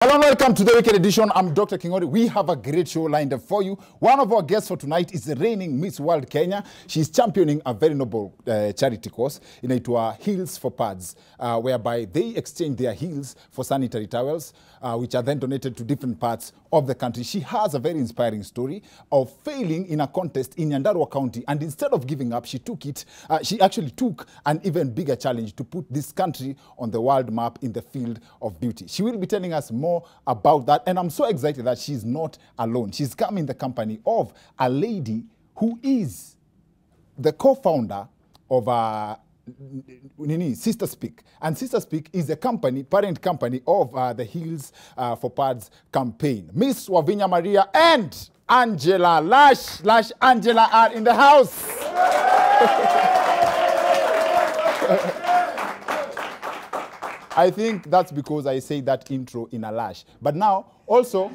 Hello and welcome to the weekend edition. I'm Dr. Kingori. We have a great show lined up for you. One of our guests for tonight is the reigning Miss World Kenya. She's championing a very noble charity cause inaitwa Heels for Pads, whereby they exchange their heels for sanitary towels, which are then donated to different parts of the country. She has a very inspiring story of failing in a contest in Nyandarua County, and instead of giving up, she actually took an even bigger challenge to put this country on the world map in the field of beauty. She will be telling us more about that, and I'm so excited that she's not alone. She's come in the company of a lady who is the co-founder of Sister Speak. And Sister Speak is a company, parent company of the Heels for Pads campaign. Miss Wavinya Maria and Angela Lash Angela are in the house. I think that's because I say that intro in a lash. But now, also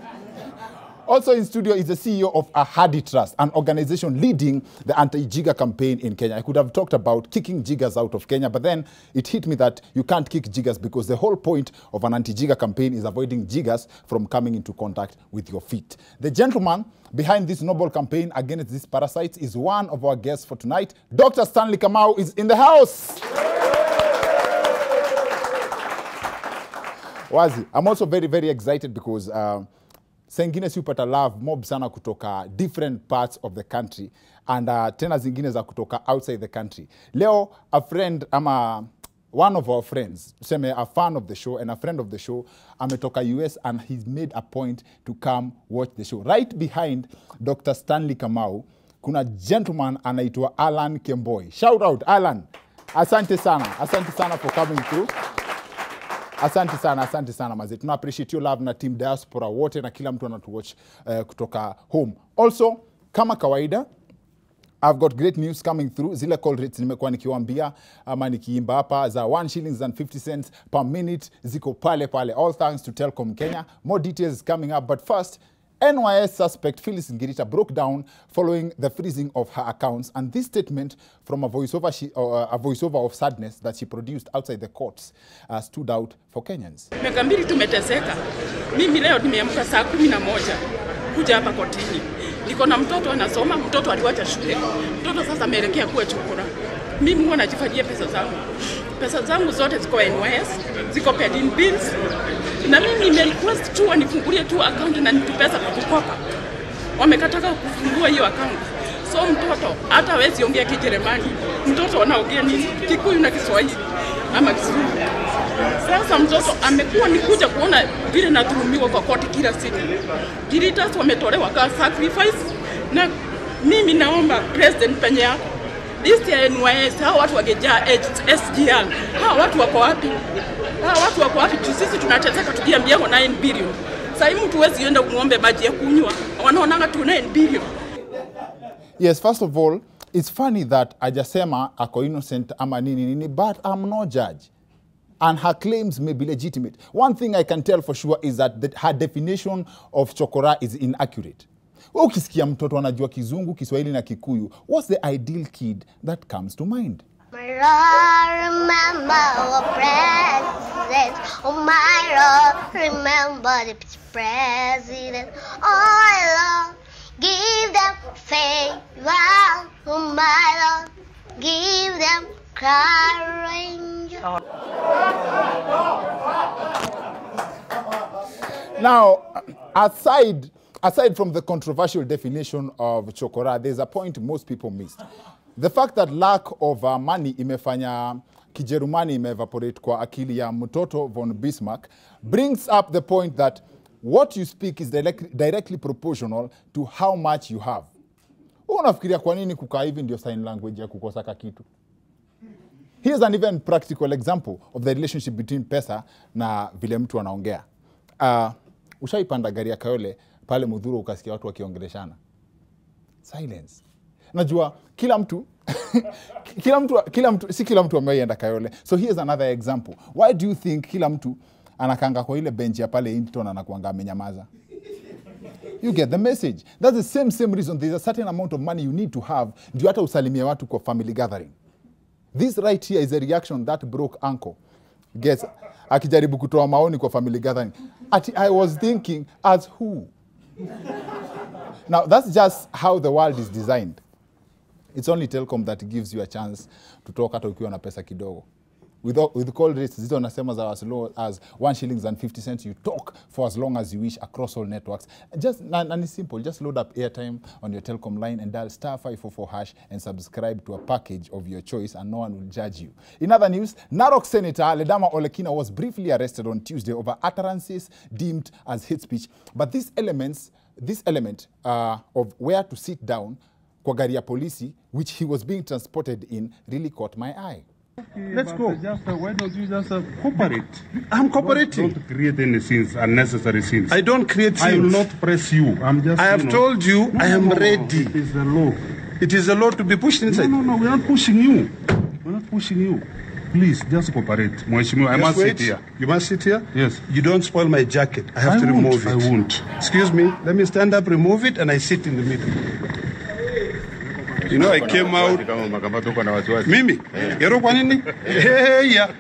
in studio is the CEO of Ahadi Trust, an organization leading the anti-jigger campaign in Kenya. I could have talked about kicking jiggers out of Kenya, but then it hit me that you can't kick jiggers because the whole point of an anti-jigger campaign is avoiding jiggers from coming into contact with your feet. The gentleman behind this noble campaign against these parasites is one of our guests for tonight. Dr. Stanley Kamau is in the house. Wazi, I'm also very, very excited because sengine siupata love mob sana kutoka different parts of the country and tena zingine za kutoka outside the country. Leo, a friend, one of our friends, a fan of the show and a friend of the show, ametoka US and he's made a point to come watch the show. Right behind Dr. Stanley Kamau, kuna gentleman anaitwa Alan Kemboi. Shout out, Alan. Asante sana for coming through. Asante sana maze. Tuna appreciate your love na team diaspora wote na kila mtu anatuwatch kutoka home. Also, kama kawaida, I've got great news coming through. Zile call rates nimekuwa nikiwaambia ama nikiimba hapa za 1 shillings and 50 cents per minute ziko pale. All thanks to Telkom Kenya. More details coming up, but first, NYS suspect Phyllis Ngirita broke down following the freezing of her accounts, and this statement from a voiceover of sadness that she produced outside the courts stood out for Kenyans. Miaka mbili tumeteseka. Mimi leo nimeamka saa 11 kuja hapa kotini. Niko na mtoto anasoma, mtoto aliwacha shule. Mtoto sasa ameelekea kuwa chukura. Mimi huwa najifanyia pesa zangu. Pesa zangu zote ziko NYS, ziko paid in bills. Na mimi nimerequest tu wanifungulie tu account na nipe pesa kwa kukopa. Wamekataka kufungua hiyo account. So mtoto hata hawezi ongea Kijerumani. Mtoto anaongea ni Kikuyu na Kiswahili ama Kizungu. Sasa mtoto amekuwa nikuja kuona vile nadhulumiwa kwa koti kila siku. Diritas wametolewa kwa sacrifice na mimi naomba president penye yako. List ya NYS, hawa watu wagejaa SGR. Hawa watu wako wapi? Sisi tunateseka tukiambia 9 billion. Sasa mtu huwezi yenda muombe maji ya kunywa. Wanaonanga tu 9 billion. Yes, first of all, it's funny that ajasema ako innocent ama nini, but I'm no judge. And her claims may be legitimate. One thing I can tell for sure is that her definition of chokora is inaccurate. Ukisikia mtoto anajua Kizungu, Kiswahili na Kikuyu, what's the ideal kid that comes to mind? Remember our president. Oh my Lord, remember the president. Oh Lord, give them favor. Oh my Lord, give them courage. Now, aside from the controversial definition of chokora, there's a point most people missed. The fact that lack of money imefanya Kijerumani imeevaporate kwa akili ya mtoto von Bismarck brings up the point that what you speak is directly proportional to how much you have. Unafikiria kwa nini kukaa hivi ndio sign language ya kukosa kitu? Here's an even practical example of the relationship between pesa na vile mtu anaongea. Ushaipanda gari ya Kayole pale Mudhuru ukasikia watu wakiongeleshana. Silence. Najua kila mtu si kila mtu ameenda Kayole. So here's another example. Why do you think kila mtu anakanga kwa ile bench ya pale Hinton anakuanga amenyamaza? You get the message. That's the same reason there's a certain amount of money you need to have ndio hata usalimie watu kwa family gathering. This right here is a reaction that broke uncle. Guess akijaribu kutoa maoni kwa family gathering. I was thinking, as who? Now, that's just how the world is designed. It's only Telcom that gives you a chance to talk hata ukiwa na pesa kidogo. With call rates, zizo nasema za as low as 1 shillings and 50 cents, you talk for as long as you wish across all networks. And it's simple, just load up airtime on your Telcom line and dial *544# and subscribe to a package of your choice, and no one will judge you. In other news, Narok Senator Ledama Olekina was briefly arrested on Tuesday over utterances deemed as hate speech. But this element of where to sit down kwa gari ya polisi, which he was being transported in, really caught my eye. Let's go. Why don't you just cooperate? I'm cooperating. Don't create any scenes, unnecessary scenes. I don't create scenes. I will not press you. I'm just. I have told you I am ready. It is the law. It is the law to be pushed inside. No, we're not pushing you. We're not pushing you. Please, just cooperate. Mheshimiwa, I must sit here. You must sit here? Yes. You don't spoil my jacket. I have to remove it. I won't. Excuse me. Let me stand up, remove it, and I sit in the middle. You know, I came out. Mimi, yero kwa nini? Hey, yeah.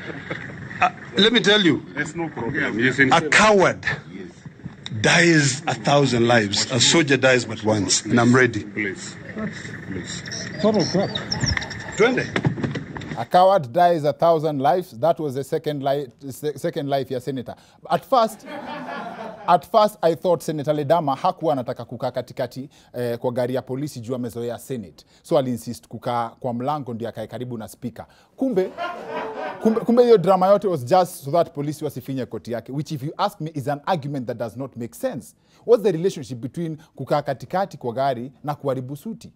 Let me tell you. There's no problem. A coward dies 1,000 lives. A soldier dies but once. And I'm ready. Please. Total crap. Twende. A coward dies 1,000 lives. That was the second life ya senator. At first I thought Senator Ledama hakuwa anataka kukaa katikati kwa gari ya polisi juu amezoea Senate. So aliinsist kukaa kwa mlango ndio akae karibu na speaker. Kumbe hiyo drama yote was just so that polisi wasifinye koti yake, which if you ask me is an argument that does not make sense. What's the relationship between kukaa katikati kwa gari na kuharibu suti?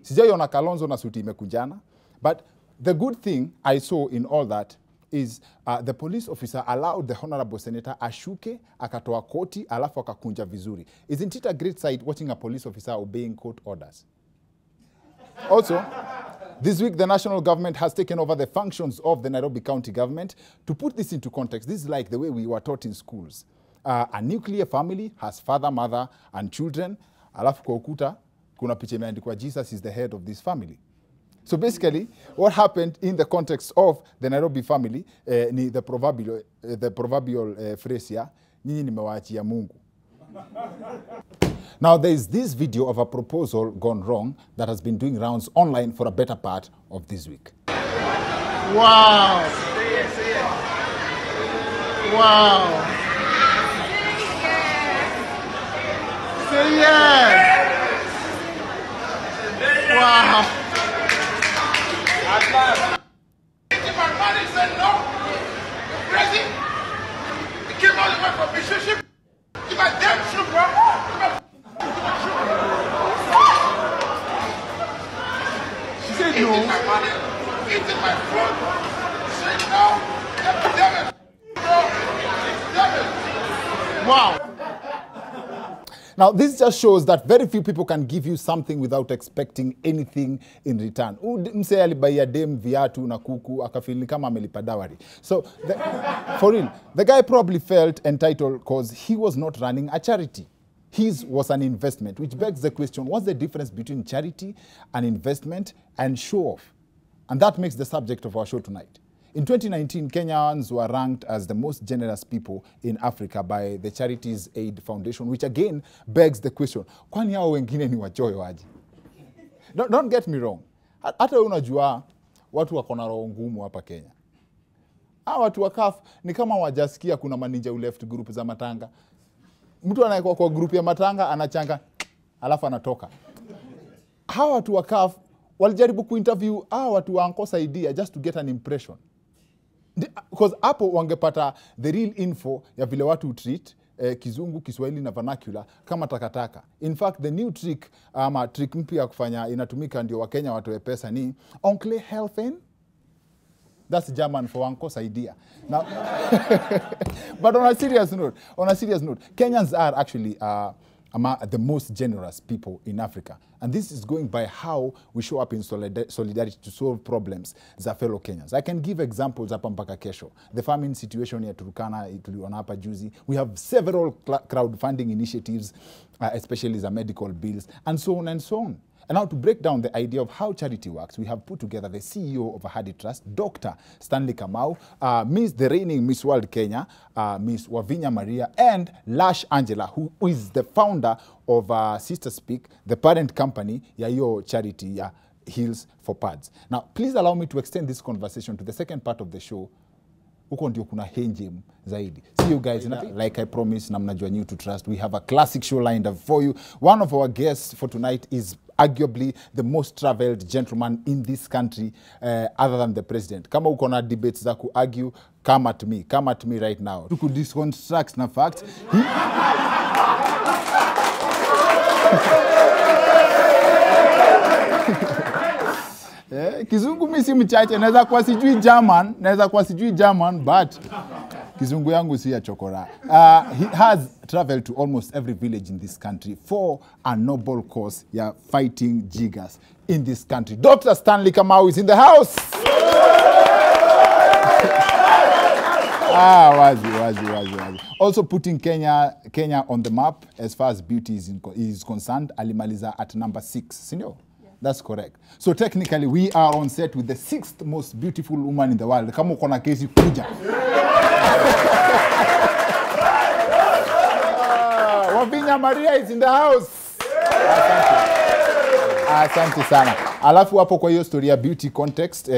Sijaiona Kalonzo na suti imekunjana. But the good thing I saw in all that is the police officer allowed the honorable senator ashuke, akatoa koti, alafu akakunja vizuri. Isn't it a great sight watching a police officer obeying court orders? Also, this week the national government has taken over the functions of the Nairobi County government. To put this into context, this is like the way we were taught in schools. A nuclear family has father, mother, and children. Alafu kwa ukuta, kuna picha imeandikwa Jesus is the head of this family. So basically, what happened in the context of the Nairobi family, ni the proverbial phrase here, nyinyi nimewaachia Mungu. Now, there is this video of a proposal gone wrong that has been doing rounds online for a better part of this week. Wow. Wow. Say yes. Wow. If my money said no, you're crazy. You came all the way from Mississippi. You my damn shoe, bro. She said no. Eating my money, eating my food. Say no. Damn it, bro. Damn it. Wow. Now, this just shows that very few people can give you something without expecting anything in return. Mse alibaia dem viatu na kuku, akafili kama amelipa dowry. So, for real, the guy probably felt entitled because he was not running a charity. His was an investment, which begs the question, what's the difference between charity, an investment, and show-off? And that makes the subject of our show tonight. In 2019, Kenyans were ranked as the most generous people in Africa by the Charities Aid Foundation, which again begs the question, kwani hao wengine ni wachoyo aje? Don't get me wrong. Hata unajua watu wako na roho ngumu hapa Kenya. Watu wa CAF ni kama wajasikia kuna maninja left group za matanga. Mtu anaikuwa kwa group ya matanga anachanga alafu anatoka. Hawa watu wa CAF walijaribu kuinterview watu wa Anko Saidia just to get an impression. Because hapo wangepata the real info ya vile watu treat Kizungu, Kiswahili na vernacular kama takataka. In fact, the new trick trick mpya kufanya inatumika ndio Wakenya watoe pesa ni Oncle Helfen. That's German for Anko Saidia. Now, but on a serious note, Kenyans are actually among the most generous people in Africa. And this is going by how we show up in solidarity to solve problems za fellow Kenyans. I can give examples hapa mpaka kesho. The famine situation ya Turkana tuliona hapa juzi. We have several crowdfunding initiatives, especially the medical bills, and so on and so on. And now to break down the idea of how charity works, we have put together the CEO of Ahadi Trust, Dr. Stanley Kamau, the reigning Miss World Kenya, Miss Wavinya Maria, and Lash Angela, who is the founder of Sister Speak, the parent company ya hiyo charity ya Heels for Pads. Now, please allow me to extend this conversation to the second part of the show. Huko ndio kuna henjem zaidi. See you guys, like I promised, na mnajua New to Trust. We have a classic show lined up for you. One of our guests for tonight is arguably the most traveled gentleman in this country, other than the president. Kama uko na debates za ku-argue, come at me right now. To deconstruct na fact. Kizungu mimi si mchache, naweza kuwa sijui German, but Kizungu yangu si ya chokora. He has traveled to almost every village in this country for a noble cause ya fighting jiggers in this country. Dr. Stanley Kamau is in the house. Wazi. Also putting Kenya on the map as far as beauty is concerned. Alimaliza at number 6, sindio? That's correct. So technically, we are on set with the 6th most beautiful woman in the world. Kama uko na kesi kuja. Wavinya Maria is in the house. Asante sana. Alafu hapo kwa hiyo story ya beauty contest,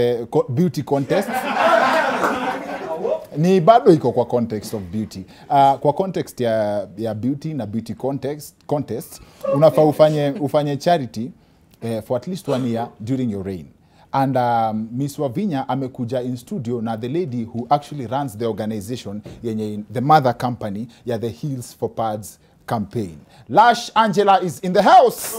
ni bado iko kwa context of beauty. Kwa context ya beauty na beauty contest, unafaa ufanye charity for at least 1 year during your reign. And Miss Wavinya amekuja in studio na the lady who actually runs the organization, the mother company, the Heels for Pads campaign. Lash Angela is in the house.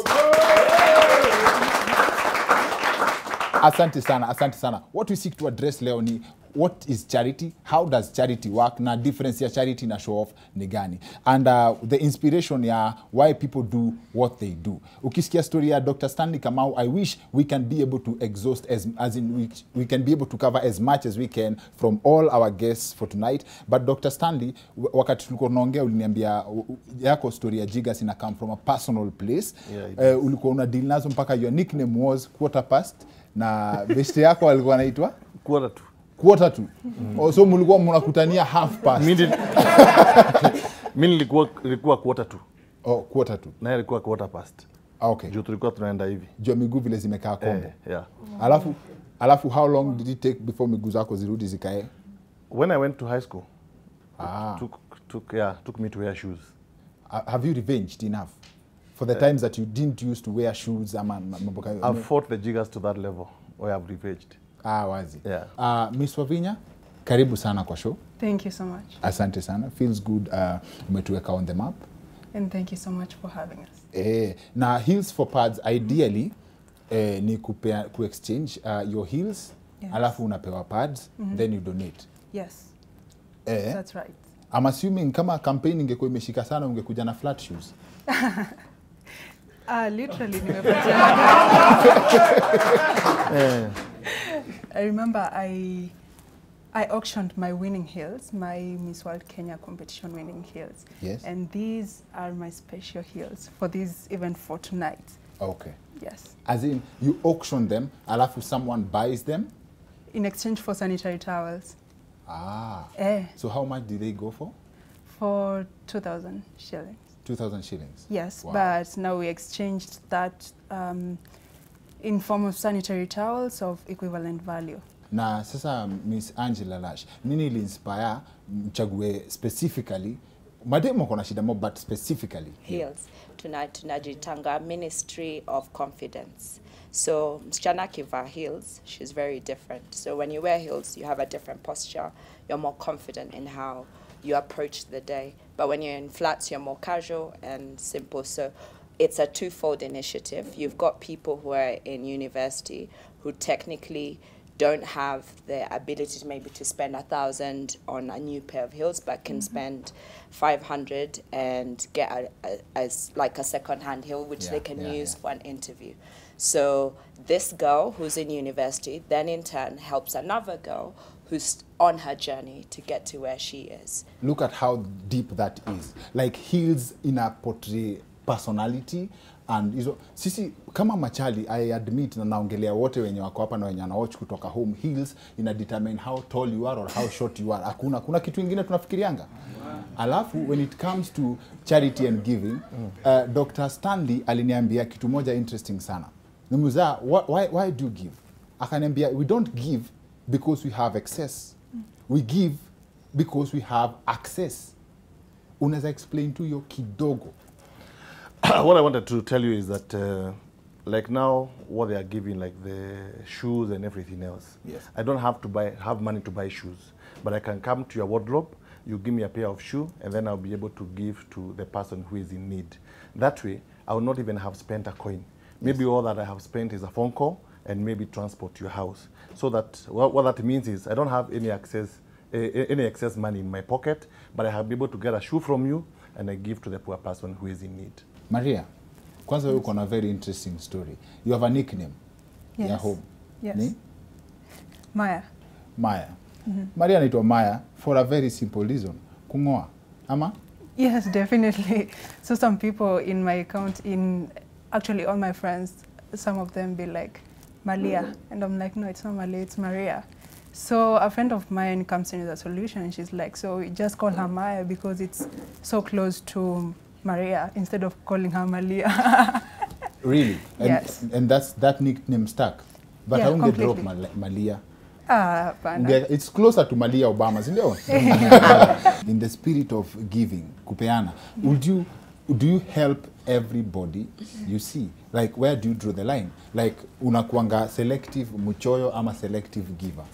Asante sana. What we seek to address leo ni what is charity, how does charity work, na difference ya charity na show off ni gani, and the inspiration ya why people do what they do. Ukisikia story ya Dr. Stanley Kamau, I wish we can be able to exhaust as in we can be able to cover as much as we can from all our guests for tonight. But Dr. Stanley, wakati tulikuwa tunaongea uliniambia yako story ya jiggers ina come from a personal place. Ulikuwa una deal nazo mpaka your nickname was quarter past, na best yako alikuwa anaitwa quarter to. So mlikuwa mnakutania half past. Mimi nilikuwa quarter to. Oh, quarter to. Na ilikuwa quarter past. Okay. Juu tulikuwa tunaenda hivi. Juu miguu vile zimekaa kombo. Yeah. Alafu how long did it take before miguu zako zirudi zikae? When I went to high school. Took me to wear shoes. Have you revenged enough for the times that you didn't used to wear shoes? I've fought the jiggers to that level where I've revenged. Wazi. Yeah. Miss Wavinya, karibu sana kwa show. Thank you so much. Asante sana. Feels good umetuweka on the map. And thank you so much for having us. Na Heels for Pads ideally ni exchange your heels, yes. Alafu unapewa pads, then you donate. Yes. That's right. I'm assuming kama campaign ingekuwa imeshika sana ungekuja na flat shoes. Literally I remember I auctioned my winning heels, my Miss World Kenya competition winning heels. Yes. And these are my special heels for this event for tonight. Okay. Yes. As in, you auction them, alafu someone buys them? In exchange for sanitary towels. So how much did they go for? For 2,000 shillings. 2,000 shillings? Yes, wow. But now we exchanged that in form of sanitary towels of equivalent value. Na sasa Miss Angela Lash, nini ili inspire mchague specifically, mademo kona shida mo, but specifically heels? Tunajitanga Ministry of Confidence. So msichana kiva heels, she's very different. So when you wear heels, you have a different posture. You're more confident in how you approach the day. But when you're in flats, you're more casual and simple. So it's a twofold initiative. You've got people who are in university who technically don't have the ability to maybe to spend 1,000 on a new pair of heels, but can spend 500 and get a second-hand heel, which they can use for an interview. So this girl who's in university then in turn helps another girl who's on her journey to get to where she is. Look at how deep that is. Like heels in a portray personality, and hizo sisi kama machali, I admit na naongelea wote wenye wako hapa na wenye wanawatch kutoka home, heels ina determine how tall you are or how short you are. Kuna kitu kingine tunafikirianga. Alafu when it comes to charity and giving, Dr. Stanley aliniambia kitu moja interesting sana. Nimuuliza, why do you give? Akaniambia, we don't give because we have excess. We give because we have access. Unaweza explain to yo kidogo? What I wanted to tell you is that like now what they are giving, like the shoes and everything else. Yes. I don't have to have money to buy shoes, but I can come to your wardrobe, you give me a pair of shoes, and then I'll be able to give to the person who is in need. That way, I will not even have spent a coin. Maybe all that I have spent is a phone call and maybe transport to your house. So that what that means is I don't have any excess money in my pocket, but I have been able to get a shoe from you and I give to the poor person who is in need. Maria, kwanza wewe uko na very interesting story. You have a nickname. Yes. Ya home. Yes. Ni? Maya. Maya. Maria anaitwa Maya for a very simple reason. Kungoa. Ama? Yes, definitely. So some people in my account, actually all my friends, some of them be like, Malia. And I'm like, no, it's not Malia, it's Maria. So a friend of mine comes in with a solution and she's like, so we just call her Maya because it's so close to Maria instead of calling her Malia. Really? And, yes. And that nickname stuck? But yeah, I won't drop Malia. It's closer to Malia Obama, isn't it? In the spirit of giving, kupeana, do you help everybody you see? Like, where do you draw the line? Like, unakuanga selective muchoyo ama selective giver?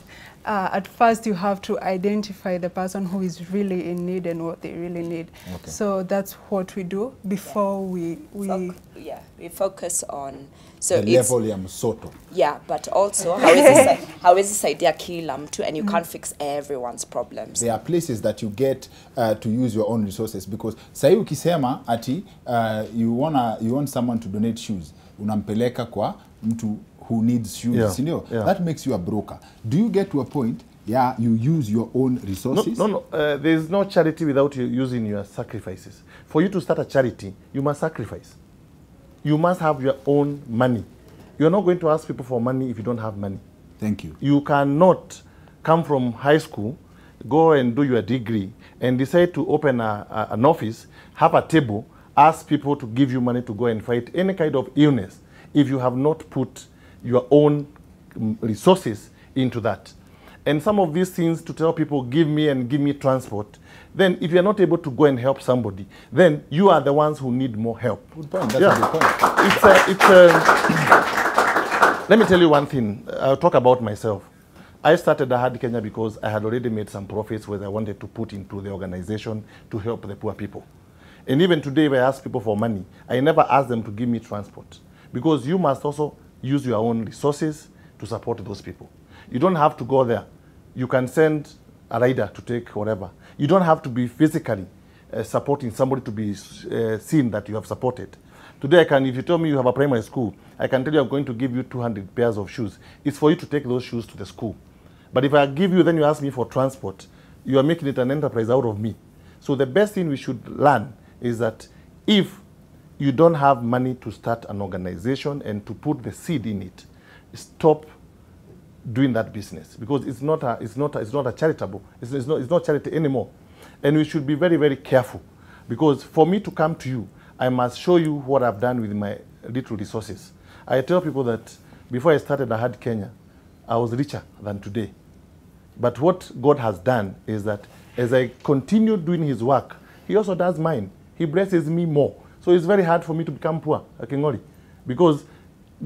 At first, you have to identify the person who is really in need and what they really need. Okay. So that's what we do before we focus on the level ya msoto. Yeah, but also how is this idea kila mtu, and you can't fix everyone's problems. There are places that you get to use your own resources, because sahi ukisema ati you want someone to donate shoes, unampeleka kwa mtu who needs shoes, you know? That makes you a broker. Do you get to a point, you use your own resources? No. There is no charity without you using your sacrifices. For you to start a charity, you must sacrifice. You must have your own money. You're not going to ask people for money if you don't have money. Thank you. You cannot come from high school, go and do your degree, and decide to open an office, have a table, ask people to give you money to go and fight any kind of illness if you have not put your own resources into that. And some of these things to tell people, give me transport, then if you're not able to go and help somebody, then you are the ones who need more help. Good point. That's a good point. Let me tell you one thing. I'll talk about myself. I started Ahadi Kenya because I had already made some profits where I wanted to put into the organization to help the poor people. And even today, if I ask people for money, I never ask them to give me transport, because you must also use your own resources to support those people. You don't have to go there. You can send a rider to take whatever. You don't have to be physically supporting somebody to be seen that you have supported. Today, if you tell me you have a primary school, I can tell you I'm going to give you 200 pairs of shoes. It's for you to take those shoes to the school. But if I give you, then you ask me for transport, you are making it an enterprise out of me. So the best thing we should learn is that if you don't have money to start an organization and to put the seed in it, stop doing that business, because it's not charitable. It's not charity anymore. And we should be very, very careful, because for me to come to you, I must show you what I've done with my little resources. I tell people that before I started Ahadi Kenya, I was richer than today. But what God has done is that as I continue doing his work, he also does mine. He blesses me more. So it's very hard for me to become poor, Akingoli, because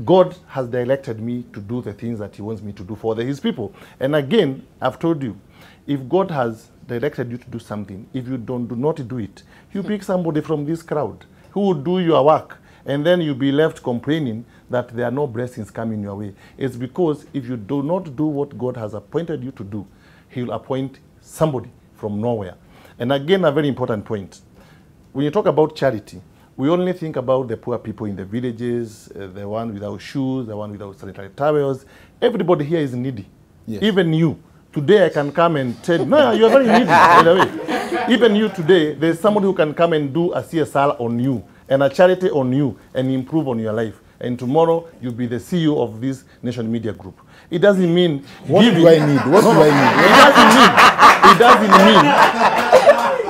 God has directed me to do the things that he wants me to do for his people. And again, I've told you, if God has directed you to do something, if you do not do it, you pick somebody from this crowd who will do your work, and then you'll be left complaining that there are no blessings coming your way. It's because if you do not do what God has appointed you to do, he'll appoint somebody from nowhere. And again, a very important point. When you talk about charity, we only think about the poor people in the villages, the one without shoes, the one without sanitary towels. Everybody here is needy. Yes. Even you. Today I can come and tell you, no, you're very needy, by the way. Even you today, there's somebody who can come and do a CSR on you and a charity on you and improve on your life. And tomorrow you'll be the CEO of this Nation Media Group. It doesn't mean what do I need? What do I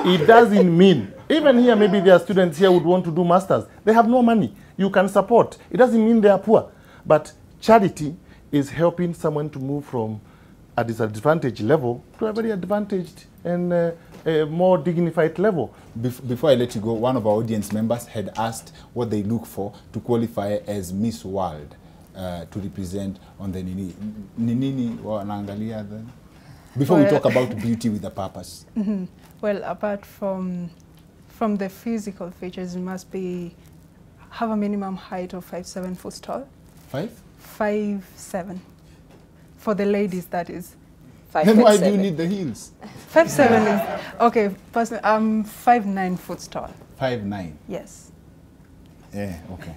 need? It doesn't mean. Even here, maybe there are students here who would want to do masters. They have no money. You can support. It doesn't mean they are poor. But charity is helping someone to move from a disadvantaged level to a very advantaged and a more dignified level. Before I let you go, one of our audience members had asked what they look for to qualify as Miss World to represent on the Nini wanaangalia then. Before we talk about beauty with a purpose. Well, apart from the physical features, you must have a minimum height of 5'7" foot tall. 5'7". For the ladies, that is. Then why do you need the heels? 5'7" is okay. Personally, I'm 5'9" foot tall. 5'9". Yes. Yeah. Okay.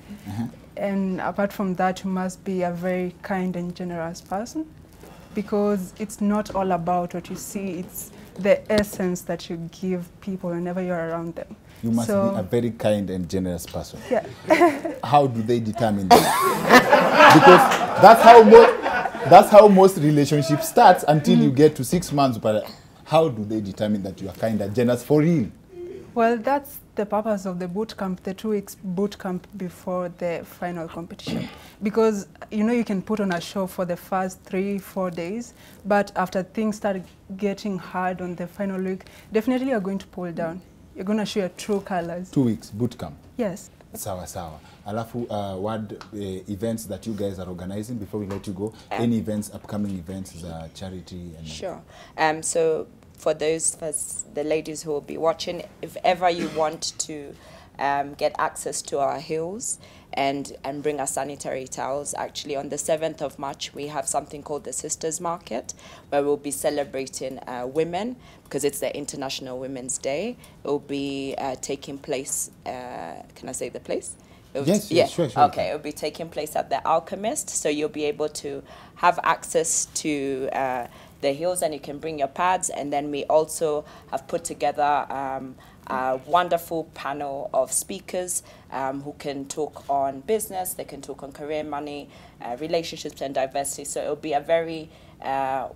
And apart from that, you must be a very kind and generous person, because it's not all about what you see. It's the essence that you give people whenever you're around them. You must be a very kind and generous person. Yeah. How do they determine that? Because that's how most relationships start until you get to 6 months. But how do they determine that you are kind and generous for real? Well, that's the purpose of the boot camp, the 2 weeks boot camp before the final competition. Because, you know, you can put on a show for the first 3-4 days, but after things start getting hard on the final week, definitely you're going to pull down. You're going to show your true colors. 2 weeks boot camp. Yes. Sawa sawa. Alafu, what events that you guys are organizing before we let you go? Any events, upcoming events, charity? And sure. So for those, the ladies who will be watching, if ever you want to get access to our hills and bring us sanitary towels, actually on the 7th of March, we have something called the Sisters Market, where we'll be celebrating women, because it's the International Women's Day. It will be taking place, can I say the place? Yes, sure. Okay, it will be taking place at the Alchemist, so you'll be able to have access to the hills, and you can bring your pads. And then we also have put together a wonderful panel of speakers who can talk on business, they can talk on career, money, relationships and diversity. So it'll be a very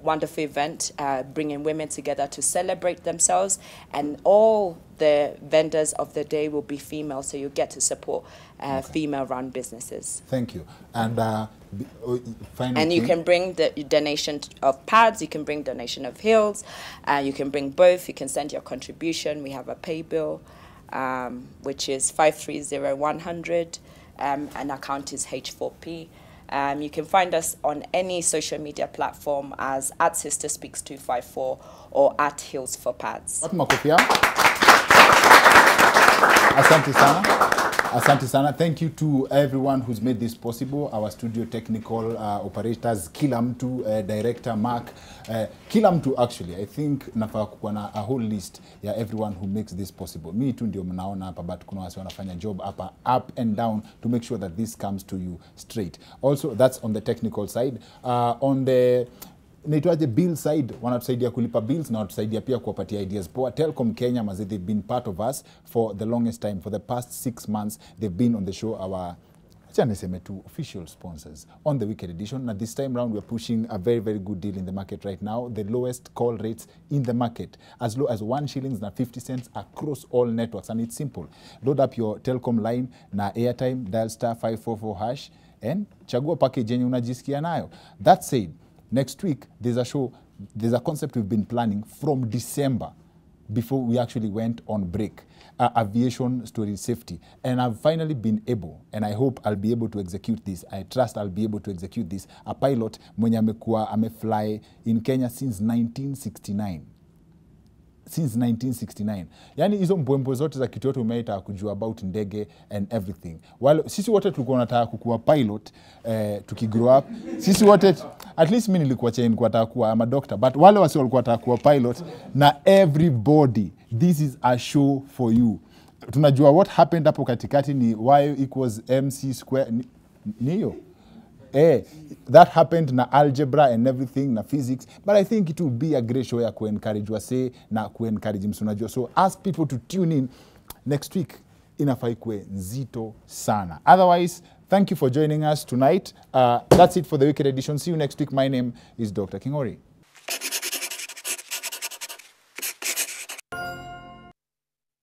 wonderful event, bringing women together to celebrate themselves, and all the vendors of the day will be female, so you get to support female-run businesses. Thank you. And you can bring the donation of pads, you can bring donation of heels, you can bring both, you can send your contribution. We have a pay bill, which is 530-100, and account is H4P. You can find us on any social media platform as @SisterSpeaks254 or @Heels4Pads. Asante sana. Asante sana. Thank you to everyone who's made this possible. Our studio technical operators, kila mtu, director Mark, kila mtu actually. I think nafaa kuwa na a whole list ya everyone who makes this possible. Me tu ndio mnaona hapa, but kuna wasi wanafanya job hapa up and down to make sure that this comes to you straight. Also, that's on the technical side. On the naitwaje bill side, wanatusaidia kulipa bills na wanatusaidia pia kuwapatia ideas poa. Telcom Kenya, maze, they've been part of us for the longest time. For the past 6 months, they've been on the show, our official sponsors on the Weekend Edition. Now this time round, we're pushing a very, very good deal in the market right now. The lowest call rates in the market, as low as 1 shilling and 50 cents across all networks. And it's simple. Load up your Telcom line na airtime, dial *544# and chagua package yenye unajisikia nayo. That said, next week, there's a concept we've been planning from December before we actually went on break. Aviation storage safety. And I've finally been able, and I hope I'll be able to execute this. I trust I'll be able to execute this. A pilot mwenye amefly in Kenya since 1969. Since 1969. Yani hizo mbwembwe zote za kitu yote umeita kujua about ndege and everything. Wale sisi wote tulikuwa nataka kukuwa pilot tukigrow up. Sisi wote, at least mimi nilikuwa nilikuwa nataka kuwa ama doctor, but wale wasi walikuwa nataka kuwa pilot. Na everybody, this is a show for you. Tunajua what happened hapo katikati ni y equals mc square niyo. That happened na algebra and everything na physics, but I think it will be a great show ya ku-encourage wase na ku-encourage msunajua. So ask people to tune in next week. inafaa ikuwe nzito sana. Otherwise, thank you for joining us tonight. That's it for the Wicked edition. See you next week. My name is Dr. Kingori.